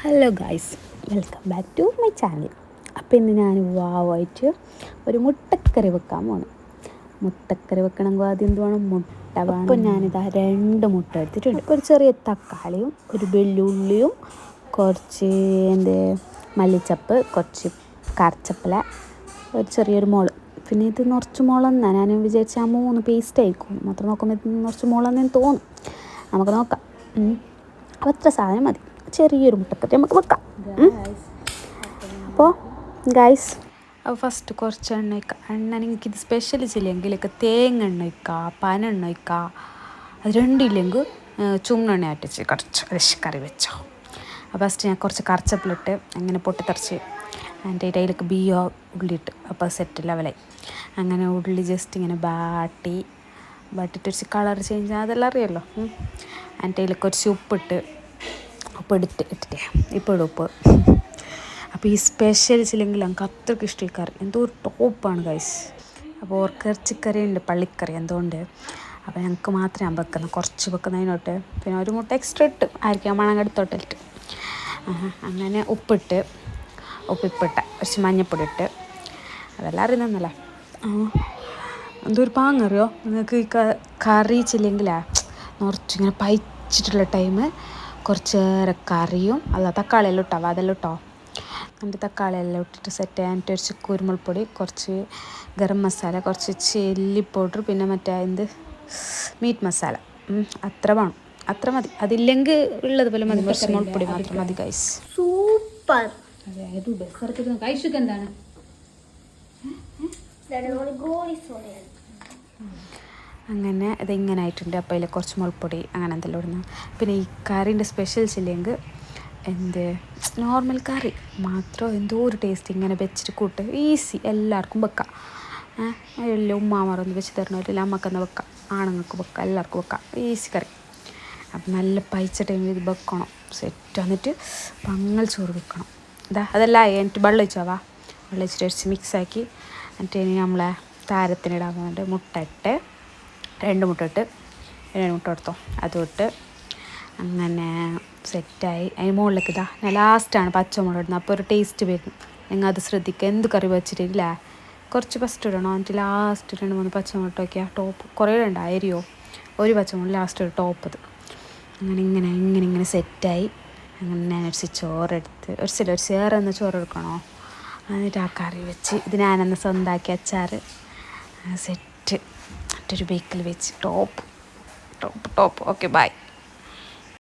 Hello guys, welcome back to my channel. അപ്പോൾ ഇന്ന് ഞാൻ വാവായിട്ട് ഒരു മുട്ടക്കറി വെക്കാൻ പോകണം. മുട്ടക്കറി വെക്കണമെങ്കിൽ ആദ്യം എന്ത് വേണം? മുട്ട വേണം. അപ്പോൾ ഞാനിതാ 2 മുട്ട എടുത്തിട്ടുണ്ട്. ഒരു ചെറിയ തക്കാളിയും ഒരു വെള്ളുള്ളിയും കുറച്ച് മല്ലിച്ചപ്പ്, കുറച്ച് കറിച്ചപ്പില, ഒരു ചെറിയൊരു മുളക്. പിന്നെ ഇത് കുറച്ച് മുളന്നാ ഞാൻ വിചാരിച്ച ആ 3 പേസ്റ്റ് ആയിരിക്കും. മാത്രം നോക്കുമ്പോൾ ഇത് കുറച്ച് മുളന്നെന്ന് തോന്നും. നമുക്ക് നോക്കാം. അപ്പോൾ അത്ര സാധനം മതി. ചെറിയൊരു മുട്ടക്കറി നമുക്ക് വെക്കാം. അപ്പോൾ ഗൈസ്, അപ്പോൾ ഫസ്റ്റ് കുറച്ച് എണ്ണ ഒഴിക്കുക. എണ്ണ എനിക്കിത് സ്പെഷ്യൽ ചില്ലെങ്കിലൊക്കെ തേങ്ങ എണ്ണ ഒഴിക്കുക, പനെണ്ണ ഒഴിക്കുക. അത് രണ്ടില്ലെങ്കിൽ ചുങ്ങെണ്ണ ആട്ടിച്ച് കുറച്ച് കറി വെച്ചോ. അപ്പോൾ ഫസ്റ്റ് ഞാൻ കുറച്ച് കറിച്ചപ്പിലിട്ട് അങ്ങനെ പൊട്ടിത്തെറിച്ച് അതിൻ്റെ ഇടയിലേക്ക് ബിയോ ഉള്ളിയിട്ട് അപ്പോൾ സെറ്റ് ലെവലായി. അങ്ങനെ ഉള്ളി ജസ്റ്റ് ഇങ്ങനെ ബാട്ടിയിട്ട് ഒരു കളർ ചേഞ്ച് അതെല്ലാം അറിയാമല്ലോ. അതിൻ്റെ ഇടയിൽ കുറച്ച് ഉപ്പിട്ട് ഇട്ടിട്ടേ ഇപ്പോൾ ഇടും ഉപ്പ്. അപ്പോൾ ഈ സ്പെഷ്യൽ ചില്ലെങ്കിൽ എനിക്ക് അത്രയ്ക്ക് ഇഷ്ടം ഈ കറി. എന്തോ ഒരു ടോപ്പാണ് ഗൈസ്. അപ്പോൾ ഇറച്ചിക്കറി ഉണ്ട്, പള്ളിക്കറി എന്തുകൊണ്ട്. അപ്പോൾ ഞങ്ങൾക്ക് മാത്രമേ ഞാൻ വെക്കുന്നത്, കുറച്ച് വെക്കുന്നതിനോട്ട്. പിന്നെ ഒരു മുട്ട എക്സ്ട്രാ ഇട്ട് ആയിരിക്കും മണങ്ങെടുത്തോട്ടിട്ട്. അങ്ങനെ ഉപ്പിട്ട് കുറച്ച് മഞ്ഞപ്പൊടി ഇട്ട് അതെല്ലാം അറിയുന്നല്ലേ. എന്തോ ഒരു പാങ്ങറിയോ നിങ്ങൾക്ക് ഈ കറി ചില്ലെങ്കിലേ നിറച്ചിങ്ങനെ പയിച്ചിട്ടുള്ള ടൈം കുറച്ചേറെ കറിയും അല്ല തക്കാളിയെല്ലാം ഇട്ടോ, അതെല്ലാം ഇട്ടോ. എന്നിട്ട് തക്കാളിയെല്ലാം ഇട്ടിട്ട് സെറ്റ് ചെയ്യാനിട്ട് കുറച്ച് കുരുമുളക്, കുറച്ച് ഗരം മസാല, കുറച്ച് ചില്ലി പൗഡർ, പിന്നെ മീറ്റ് മസാല. അത്ര വേണം, അത്ര മതി. അതില്ലെങ്കിൽ ഉള്ളതുപോലെ മതി, കുറച്ച് മുളക് മാത്രം മതി ഗൈസ്. സൂപ്പർ. എന്താണ് അങ്ങനെ ഇതിങ്ങനെ ആയിട്ടുണ്ട്. അപ്പോൾ അതിൽ കുറച്ച് മുളക് അങ്ങനെ എന്തെല്ലാം ഇടുന്നു. പിന്നെ ഈ കറീൻ്റെ സ്പെഷ്യൽ ചില്ലെങ്കിൽ നോർമൽ കറി മാത്രം എന്തോ ഒരു ടേസ്റ്റ്. ഇങ്ങനെ വെച്ചിട്ട് കൂട്ട് ഈസി, എല്ലാവർക്കും വെക്കാം. എല്ലാം ഉമ്മാമാരൊന്ന് വെച്ച് തരണവരില്ല, അമ്മക്കെന്ന് വെക്കാം, ആണുങ്ങൾക്ക് വെക്കാം, എല്ലാവർക്കും വെക്കാം. ഈസി കറി. അപ്പം നല്ല പൈച്ച ടൈമിൽ ഇത് വെക്കണം. സെറ്റ് വന്നിട്ട് പങ്ങൽ ചോറ് വെക്കണം. അതെല്ലാം എന്നിട്ട് വെള്ളം ഒഴിച്ചാവാ. വെള്ളം ഒഴിച്ചിട്ട് അടിച്ച് മിക്സാക്കി എന്നിട്ട് ഇനി നമ്മളെ താരത്തിനിടാൻ വേണ്ടി മുട്ട ഇട്ട് 2 മുട്ട എടുത്തോ, അതും ഇട്ട് അങ്ങനെ സെറ്റായി. അതിന് മുകളിലേക്ക് ഞാൻ ലാസ്റ്റാണ് പച്ചമുളക് ഇടുന്നത്. അപ്പോൾ ഒരു ടേസ്റ്റ് വരും. നിങ്ങൾ അത് ശ്രദ്ധിക്കുക. എന്ത് കറി വെച്ചിട്ടില്ല കുറച്ച് ഫസ്റ്റ് ഇടണോ, എന്നിട്ട് ലാസ്റ്റ് 2-3 പച്ചമുളക് വയ്ക്കുക. ടോപ്പ് കുറേ ഇടണ്ട, അരിയോ ഒരു പച്ചമുളക് ലാസ്റ്റ് ഒരു ടോപ്പ്. അത് ഇങ്ങനെ സെറ്റായി. അങ്ങനെ ഞാനൊരു ചോറെടുത്ത് ഒരു ചേറെന്ന ചോറ് എടുക്കണോ, എന്നിട്ട് ആ കറി വെച്ച് ഇത് ഞാനെന്ന് സ്വന്തമാക്കി അച്ചാറ് സെറ്റ് മറ്റൊരു ബേക്കിൽ വെച്ച് ടോപ്പ്. Okay, by.